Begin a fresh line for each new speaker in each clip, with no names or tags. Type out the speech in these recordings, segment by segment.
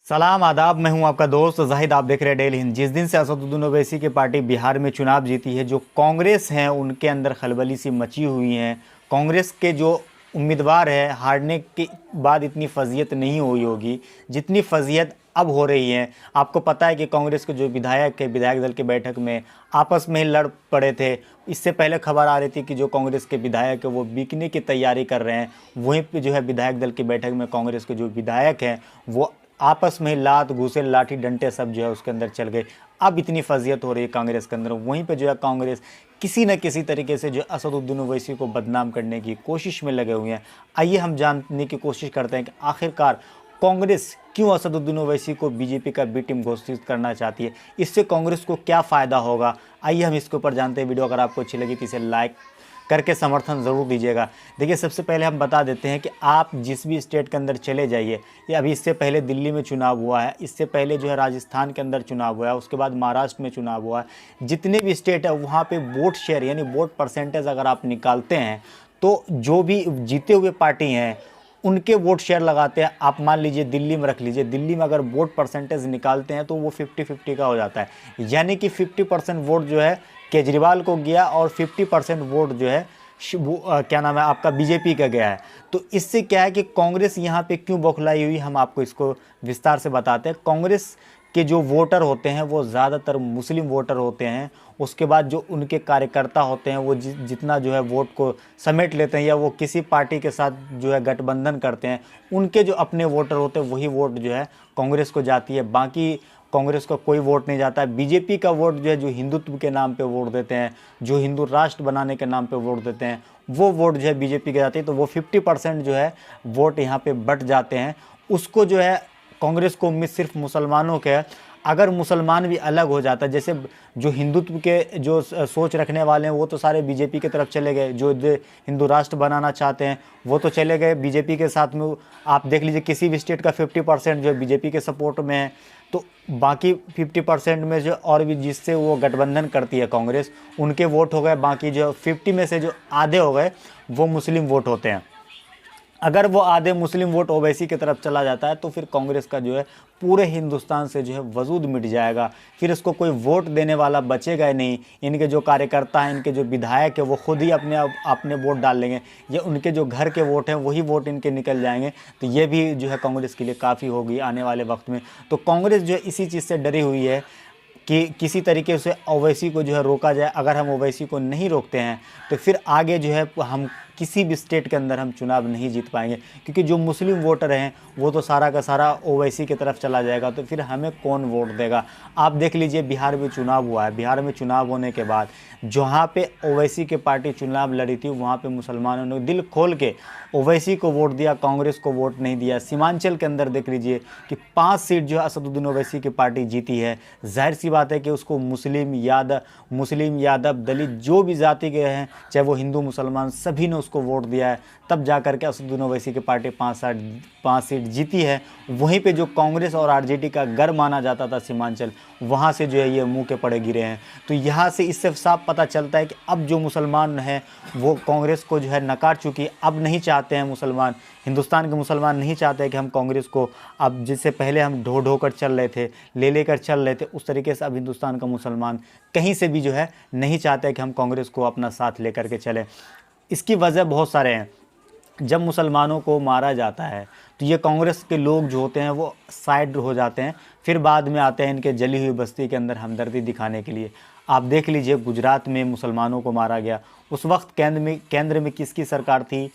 सलाम आदाब। मैं हूं आपका दोस्त जाहिद। आप देख रहे हैं डेली हिंद। जिस दिन से असदुद्दीन ओवैसी की पार्टी बिहार में चुनाव जीती है, जो कांग्रेस हैं उनके अंदर खलबली सी मची हुई है। कांग्रेस के जो उम्मीदवार है हारने के बाद इतनी फजीयत नहीं हुई होगी जितनी फजीयत अब हो रही है। आपको पता है कि कांग्रेस के जो विधायक है विधायक दल की बैठक में आपस में ही लड़ पड़े थे। इससे पहले खबर आ रही थी कि जो कांग्रेस के विधायक है वो बिकने की तैयारी कर रहे हैं। वहीं पे जो है विधायक दल की बैठक में कांग्रेस के जो विधायक हैं वो आपस में लात घूसे लाठी डंडे सब जो है उसके अंदर चल गए। अब इतनी फजीयत हो रही है कांग्रेस के अंदर। वहीं पे जो है कांग्रेस किसी न किसी तरीके से जो असदुद्दीन ओवैसी को बदनाम करने की कोशिश में लगे हुए हैं। आइए हम जानने की कोशिश करते हैं कि आखिरकार कांग्रेस क्यों असदुद्दीन ओवैसी को बीजेपी का बी टीम घोषित करना चाहती है, इससे कांग्रेस को क्या फ़ायदा होगा। आइए हम इसके ऊपर जानते हैं। वीडियो अगर आपको अच्छी लगी तो इसे लाइक करके समर्थन ज़रूर दीजिएगा। देखिए, सबसे पहले हम बता देते हैं कि आप जिस भी स्टेट के अंदर चले जाइए, ये अभी इससे पहले दिल्ली में चुनाव हुआ है, इससे पहले जो है राजस्थान के अंदर चुनाव हुआ है, उसके बाद महाराष्ट्र में चुनाव हुआ है। जितने भी स्टेट है वहाँ पे वोट शेयर यानी वोट परसेंटेज अगर आप निकालते हैं तो जो भी जीते हुए पार्टी हैं उनके वोट शेयर लगाते हैं। आप मान लीजिए दिल्ली में रख लीजिए, दिल्ली में अगर वोट परसेंटेज निकालते हैं तो वो 50-50 का हो जाता है। यानी कि 50% वोट जो है केजरीवाल को गया और 50% वोट जो है क्या नाम है आपका बीजेपी का गया है। तो इससे क्या है कि कांग्रेस यहाँ पे क्यों बौखलाई हुई, हम आपको इसको विस्तार से बताते हैं। कांग्रेस के जो वोटर होते हैं वो ज़्यादातर मुस्लिम वोटर होते हैं। उसके बाद जो उनके कार्यकर्ता होते हैं वो जितना जो है वोट को समेट लेते हैं या वो किसी पार्टी के साथ जो है गठबंधन करते हैं, उनके जो अपने वोटर होते हैं वही वोट जो है कांग्रेस को जाती है। बाकी कांग्रेस का कोई वोट नहीं जाता है। बीजेपी का वोट जो है जो हिंदुत्व के नाम पे वोट देते हैं, जो हिंदू राष्ट्र बनाने के नाम पे वोट देते हैं, वो वोट जो है बीजेपी के जाती है। तो वो 50% जो है वोट यहाँ पे बट जाते हैं। उसको जो है कांग्रेस को उम्मीद सिर्फ मुसलमानों के है। अगर मुसलमान भी अलग हो जाता है, जैसे जो हिंदुत्व के जो सोच रखने वाले हैं वो तो सारे बीजेपी की तरफ चले गए, जो हिंदू राष्ट्र बनाना चाहते हैं वो तो चले गए बीजेपी के साथ में। आप देख लीजिए किसी भी स्टेट का 50% जो है बीजेपी के सपोर्ट में है, तो बाकी 50% में जो और भी जिससे वो गठबंधन करती है कांग्रेस, उनके वोट हो गए। बाकी जो 50 में से जो आधे हो गए वो मुस्लिम वोट होते हैं। अगर वो आधे मुस्लिम वोट ओवैसी की तरफ चला जाता है तो फिर कांग्रेस का जो है पूरे हिंदुस्तान से जो है वजूद मिट जाएगा। फिर इसको कोई वोट देने वाला बचेगा ही नहीं। इनके जो कार्यकर्ता हैं, इनके जो विधायक है वो खुद ही अपने वोट डाल लेंगे, या उनके जो घर के वोट हैं वही वोट इनके निकल जाएंगे। तो ये भी जो है कांग्रेस के लिए काफ़ी होगी आने वाले वक्त में। तो कांग्रेस जो है इसी चीज़ से डरी हुई है कि किसी तरीके से ओवैसी को जो है रोका जाए। अगर हम ओवैसी को नहीं रोकते हैं तो फिर आगे जो है हम किसी भी स्टेट के अंदर हम चुनाव नहीं जीत पाएंगे, क्योंकि जो मुस्लिम वोटर हैं वो तो सारा का सारा ओवैसी की तरफ चला जाएगा। तो फिर हमें कौन वोट देगा। आप देख लीजिए बिहार में चुनाव हुआ है, बिहार में चुनाव होने के बाद जहाँ पे ओवैसी की पार्टी चुनाव लड़ी थी वहाँ पे मुसलमानों ने दिल खोल के ओवैसी को वोट दिया, कांग्रेस को वोट नहीं दिया। सीमांचल के अंदर देख लीजिए कि 5 सीट जो है असदुद्दीन ओवैसी की पार्टी जीती है। जाहिर सी बात है कि उसको मुस्लिम यादव दलित जो भी जाति के हैं, चाहे वो हिंदू मुसलमान, सभी ने उसको वोट दिया है। तब जा करके असदुद्दीन ओवैसी की पार्टी 5 सीट जीती है। वहीं पे जो कांग्रेस और आरजेडी का गढ़ माना जाता था सीमांचल, वहाँ से जो है ये मुंह के पड़े गिरे हैं। तो यहाँ से इससे साफ पता चलता है कि अब जो मुसलमान हैं वो कांग्रेस को जो है नकार चुकी है। अब नहीं चाहते हैं मुसलमान, हिंदुस्तान के मुसलमान नहीं चाहते हैं कि हम कांग्रेस को, अब जिससे पहले हम ढो कर चल रहे थे, ले लेकर चल रहे थे, उस तरीके से अब हिंदुस्तान का मुसलमान कहीं से भी जो है नहीं चाहते कि हम कांग्रेस को अपना साथ लेकर के चलें। इसकी वजह बहुत सारे हैं। जब मुसलमानों को मारा जाता है तो ये कांग्रेस के लोग जो होते हैं वो साइड हो जाते हैं, फिर बाद में आते हैं इनके जली हुई बस्ती के अंदर हमदर्दी दिखाने के लिए। आप देख लीजिए गुजरात में मुसलमानों को मारा गया, उस वक्त केंद्र में किसकी सरकार थी?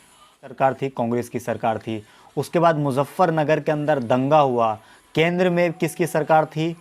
कांग्रेस की सरकार थी। उसके बाद मुजफ्फरनगर के अंदर दंगा हुआ, केंद्र में किसकी सरकार थी?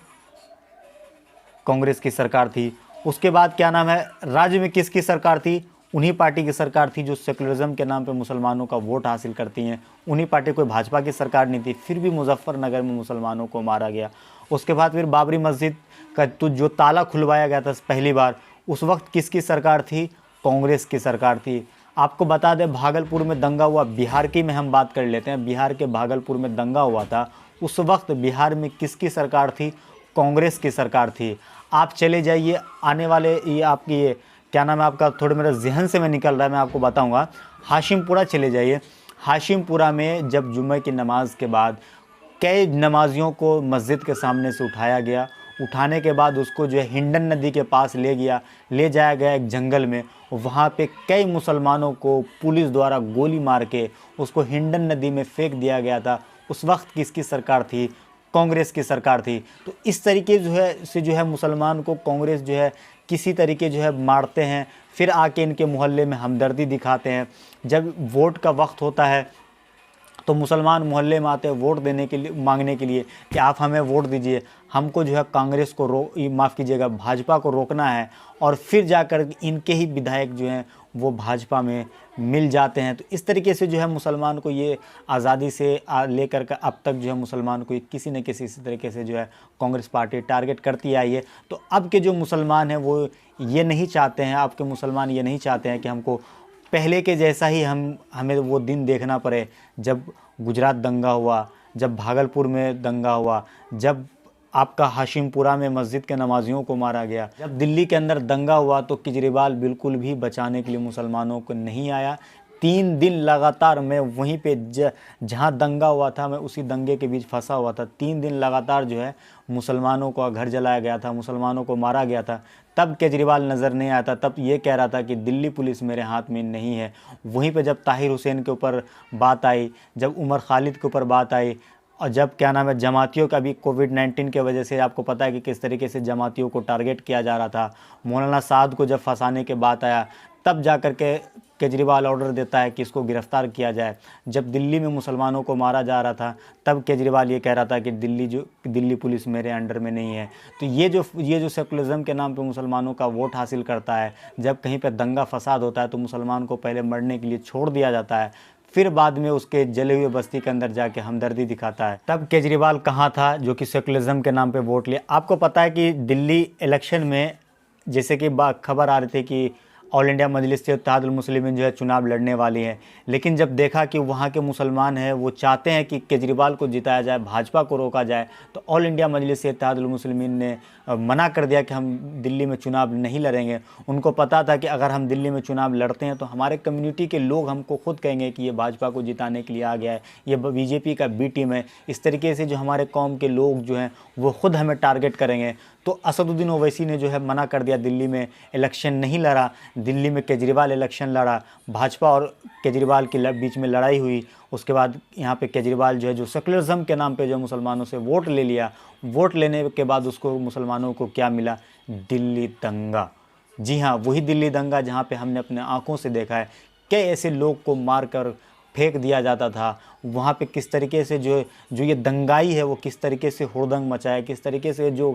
कांग्रेस की सरकार थी। उसके बाद क्या नाम है राज्य में किसकी सरकार थी? उन्हीं पार्टी की सरकार थी जो सेकुलरिज्म के नाम पे मुसलमानों का वोट हासिल करती हैं। उन्हीं पार्टी, कोई भाजपा की सरकार नहीं थी, फिर भी मुजफ्फरनगर में मुसलमानों को मारा गया। उसके बाद फिर बाबरी मस्जिद का तो जो ताला खुलवाया गया था पहली बार, उस वक्त किसकी सरकार थी? कांग्रेस की सरकार थी। आपको बता दें भागलपुर में दंगा हुआ, बिहार की में हम बात कर लेते हैं। बिहार के भागलपुर में दंगा हुआ था, उस वक्त बिहार में किसकी सरकार थी? कांग्रेस की सरकार थी। आप चले जाइए आने वाले ये आपकी ये क्या नाम है आपका, थोड़े मेरे जहन से में निकल रहा है, मैं आपको बताऊंगा। हाशिमपुरा चले जाइए। हाशिमपुरा में जब जुम्मे की नमाज के बाद कई नमाजियों को मस्जिद के सामने से उठाया गया। उठाने के बाद उसको जो है हिंडन नदी के पास ले जाया गया एक जंगल में। वहाँ पे कई मुसलमानों को पुलिस द्वारा गोली मार के उसको हिंडन नदी में फेंक दिया गया था। उस वक्त किसकी सरकार थी? कांग्रेस की सरकार थी। तो इस तरीके जो है मुसलमान को कांग्रेस जो है किसी तरीके जो है मारते हैं, फिर आके इनके मोहल्ले में हमदर्दी दिखाते हैं। जब वोट का वक्त होता है तो मुसलमान मोहल्ले में आते हैं वोट देने के लिए, मांगने के लिए कि आप हमें वोट दीजिए, हमको जो है कांग्रेस को माफ़ कीजिएगा भाजपा को रोकना है। और फिर जाकर इनके ही विधायक जो हैं वो भाजपा में मिल जाते हैं। तो इस तरीके से जो है मुसलमान को ये आज़ादी से लेकर के अब तक जो है मुसलमान को किसी न किसी तरीके से जो है कांग्रेस पार्टी टारगेट करती आई है। तो अब के जो मुसलमान हैं वो ये नहीं चाहते हैं, अब के मुसलमान ये नहीं चाहते हैं कि हमको पहले के जैसा ही हमें वो दिन देखना पड़े जब गुजरात दंगा हुआ, जब भागलपुर में दंगा हुआ, जब आपका हाशिमपुरा में मस्जिद के नमाजियों को मारा गया, जब दिल्ली के अंदर दंगा हुआ तो केजरीवाल बिल्कुल भी बचाने के लिए मुसलमानों को नहीं आया। 3 दिन लगातार मैं वहीं पे जहाँ दंगा हुआ था मैं उसी दंगे के बीच फंसा हुआ था। 3 दिन लगातार जो है मुसलमानों का घर जलाया गया था, मुसलमानों को मारा गया था। तब केजरीवाल नज़र नहीं आता, तब ये कह रहा था कि दिल्ली पुलिस मेरे हाथ में नहीं है। वहीं पे जब ताहिर हुसैन के ऊपर बात आई, जब उमर खालिद के ऊपर बात आई, और जब क्या नाम है जमातियों का भी कोविड-19 के वजह से आपको पता है कि किस तरीके से जमातियों को टारगेट किया जा रहा था। मौलाना साद को जब फंसाने के बात आया तब जाकर के केजरीवाल ऑर्डर देता है कि इसको गिरफ़्तार किया जाए। जब दिल्ली में मुसलमानों को मारा जा रहा था तब केजरीवाल ये कह रहा था कि दिल्ली पुलिस मेरे अंडर में नहीं है। तो ये जो सेकुलरिज्म के नाम पे मुसलमानों का वोट हासिल करता है, जब कहीं पे दंगा फसाद होता है तो मुसलमान को पहले मरने के लिए छोड़ दिया जाता है, फिर बाद में उसके जले हुए बस्ती के अंदर जाके हमदर्दी दिखाता है। तब केजरीवाल कहाँ था जो कि सेकुलरिज्म के नाम पे वोट लिया? आपको पता है कि दिल्ली इलेक्शन में जैसे कि खबर आ रही थी कि ऑल इंडिया मजलिस-ए-इत्तेहादुल मुस्लिमीन जो है चुनाव लड़ने वाली है, लेकिन जब देखा कि वहाँ के मुसलमान हैं वो चाहते हैं कि केजरीवाल को जिताया जाए, भाजपा को रोका जाए, तो ऑल इंडिया मजलिस-ए-इत्तेहादुल मुस्लिमीन ने मना कर दिया कि हम दिल्ली में चुनाव नहीं लड़ेंगे। उनको पता था कि अगर हम दिल्ली में चुनाव लड़ते हैं तो हमारे कम्युनिटी के लोग हमको खुद कहेंगे कि ये भाजपा को जिताने के लिए आ गया है, ये बीजेपी का बी टीम है। इस तरीके से जो हमारे कौम के लोग जो हैं वो खुद हमें टारगेट करेंगे। तो असदुद्दीन ओवैसी ने जो है मना कर दिया, दिल्ली में इलेक्शन नहीं लड़ा। दिल्ली में केजरीवाल इलेक्शन लड़ा, भाजपा और केजरीवाल के बीच में लड़ाई हुई। उसके बाद यहाँ पे केजरीवाल जो है जो सेकुलरिज्म के नाम पे जो मुसलमानों से वोट ले लिया, वोट लेने के बाद उसको मुसलमानों को क्या मिला? दिल्ली दंगा। जी हाँ, वही दिल्ली दंगा जहाँ पे हमने अपने आँखों से देखा है कई ऐसे लोग को मार कर फेंक दिया जाता था। वहाँ पे किस तरीके से जो ये दंगाई है वो किस तरीके से हुड़दंग मचाया, किस तरीके से जो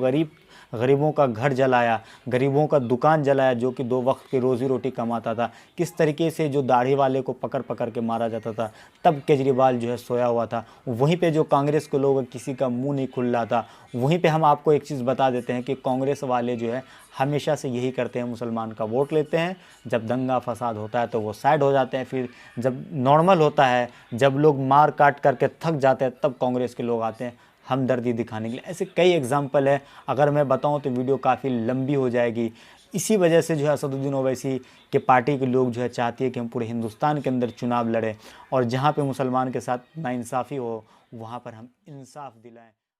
गरीबों का घर जलाया, गरीबों का दुकान जलाया जो कि 2 वक्त की रोज़ी रोटी कमाता था, किस तरीके से जो दाढ़ी वाले को पकड़ के मारा जाता था। तब केजरीवाल जो है सोया हुआ था। वहीं पे जो कांग्रेस के लोग किसी का मुंह नहीं खुल रहा था। वहीं पे हम आपको एक चीज़ बता देते हैं कि कांग्रेस वाले जो है हमेशा से यही करते हैं, मुसलमान का वोट लेते हैं, जब दंगा फसाद होता है तो वो साइड हो जाते हैं, फिर जब नॉर्मल होता है, जब लोग मार काट करके थक जाते हैं तब कांग्रेस के लोग आते हैं हमदर्दी दिखाने के लिए। ऐसे कई एग्जाम्पल है, अगर मैं बताऊं तो वीडियो काफ़ी लंबी हो जाएगी। इसी वजह से जो है असदुद्दीन ओवैसी के पार्टी के लोग जो है चाहती है कि हम पूरे हिंदुस्तान के अंदर चुनाव लड़ें और जहां पे मुसलमान के साथ नाइंसाफ़ी हो वहां पर हम इंसाफ दिलाएं।